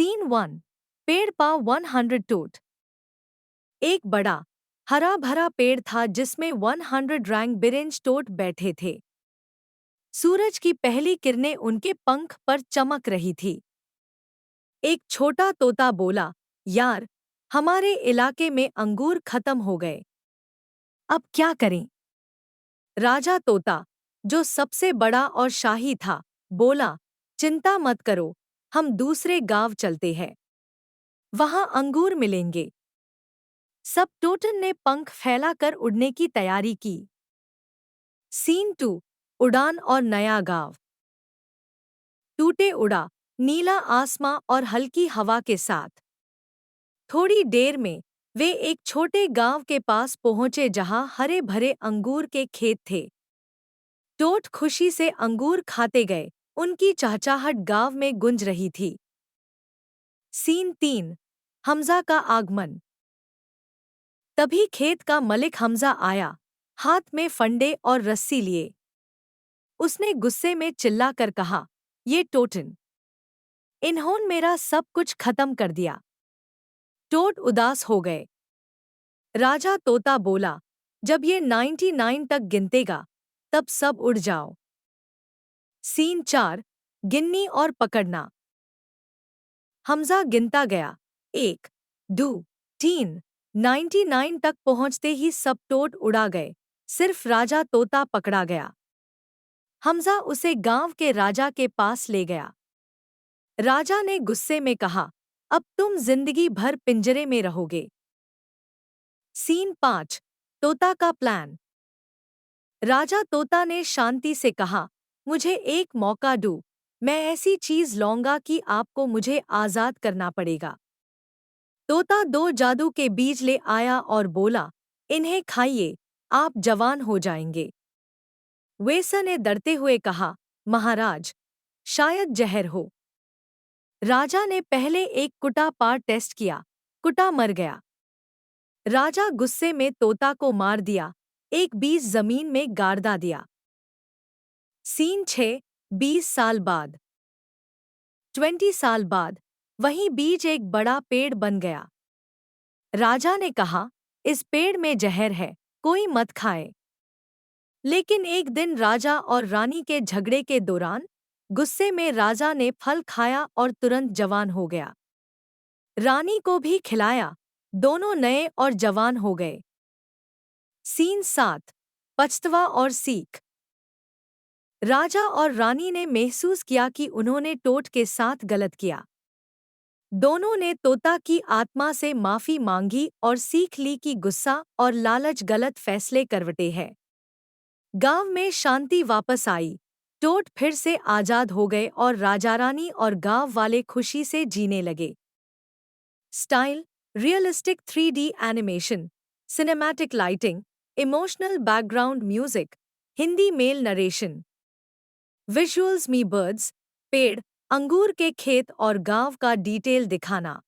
Scene 1। पेड़ पा 100 टोट। एक बड़ा हरा भरा पेड़ था जिसमें 100 रंग बिरंगे टोट बैठे थे। सूरज की पहली किरणें उनके पंख पर चमक रही थी। एक छोटा तोता बोला, यार, हमारे इलाके में अंगूर खत्म हो गए। अब क्या करें? राजा तोता, जो सबसे बड़ा और शाही था, बोला, चिंता मत करो, हम दूसरे गांव चलते हैं। वहां अंगूर मिलेंगे। सब टोटन ने पंख फैलाकर उड़ने की तैयारी की। सीन 2। उड़ान और नया गांव। टूटे उड़ा, नीला आसमां और हल्की हवा के साथ। थोड़ी देर में वे एक छोटे गांव के पास पहुंचे जहां हरे भरे अंगूर के खेत थे। टोट खुशी से अंगूर खाते गए, उनकी चहचहाहट गांव में गूंज रही थी। सीन 3। हमजा का आगमन। तभी खेत का मलिक हमजा आया, हाथ में फंडे और रस्सी लिए। उसने गुस्से में चिल्लाकर कहा, ये टोटन, इन्होंने मेरा सब कुछ खत्म कर दिया। टोट उदास हो गए। राजा तोता बोला, जब ये 99 तक गिनतेगा, तब सब उड़ जाओ। सीन 4। गिन्नी और पकड़ना। हमजा गिनता गया, 1, 2, 3, 99 तक पहुंचते ही सब टोट उड़ा गए, सिर्फ राजा तोता पकड़ा गया। हमजा उसे गांव के राजा के पास ले गया। राजा ने गुस्से में कहा, अब तुम जिंदगी भर पिंजरे में रहोगे। सीन 5। तोता का प्लान। राजा तोता ने शांति से कहा, मुझे एक मौका दो, मैं ऐसी चीज लाऊंगा कि आपको मुझे आजाद करना पड़ेगा। तोता 2 जादू के बीज ले आया और बोला, इन्हें खाइए, आप जवान हो जाएंगे। वेसा ने डरते हुए कहा, महाराज, शायद जहर हो। राजा ने पहले एक कुटा पार टेस्ट किया, कुटा मर गया। राजा गुस्से में तोता को मार दिया, एक बीज जमीन में गाड़ दिया। सीन 6। 20 साल बाद। 20 साल बाद वही बीज एक बड़ा पेड़ बन गया। राजा ने कहा, इस पेड़ में जहर है, कोई मत खाए। लेकिन एक दिन राजा और रानी के झगड़े के दौरान गुस्से में राजा ने फल खाया और तुरंत जवान हो गया। रानी को भी खिलाया, दोनों नए और जवान हो गए। सीन 7। पछतावा और सीख। राजा और रानी ने महसूस किया कि उन्होंने टोट के साथ गलत किया। दोनों ने तोता की आत्मा से माफी मांगी और सीख ली कि गुस्सा और लालच गलत फैसले करवते हैं। गांव में शांति वापस आई, टोट फिर से आजाद हो गए और राजा रानी और गांव वाले खुशी से जीने लगे। Style, realistic 3D animation, cinematic lighting, emotional background music, Hindi male narration. Visuals में बर्ड्स, पेड़, अंगूर के खेत और गांव का डिटेल दिखाना।